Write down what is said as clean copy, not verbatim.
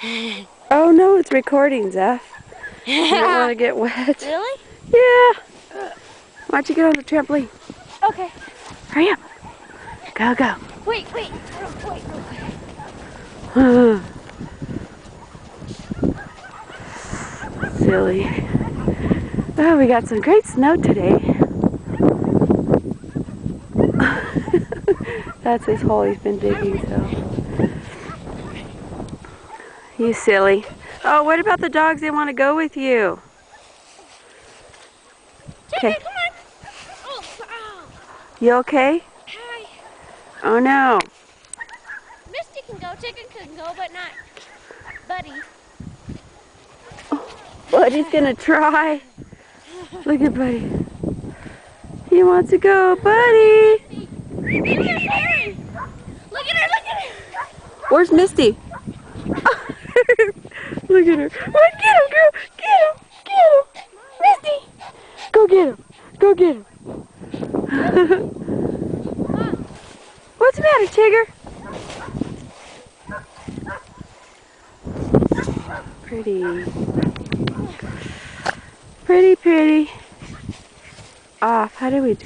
Oh no, it's recording, Zeph. You don't want to get wet. Really? Yeah. Why don't you get on the trampoline? Okay. Hurry up. Go, go. Wait, wait, real quick. Silly. Oh, we got some great snow today. That's his hole he's been digging, so. You silly. Oh, what about the dogs? They want to go with you. Okay. Come on. Oh, wow. You okay? Hi. Oh no. Misty can go, Chicken can go, but not Buddy. Buddy's gonna try. Look at Buddy. He wants to go, Buddy. Look at her, look at her. Where's Misty? Look at her. Oh, get him, girl. Get him. Get him. Misty. Go get him. Go get him. What's the matter, Tigger? Pretty. Pretty, pretty. Off. How do we do?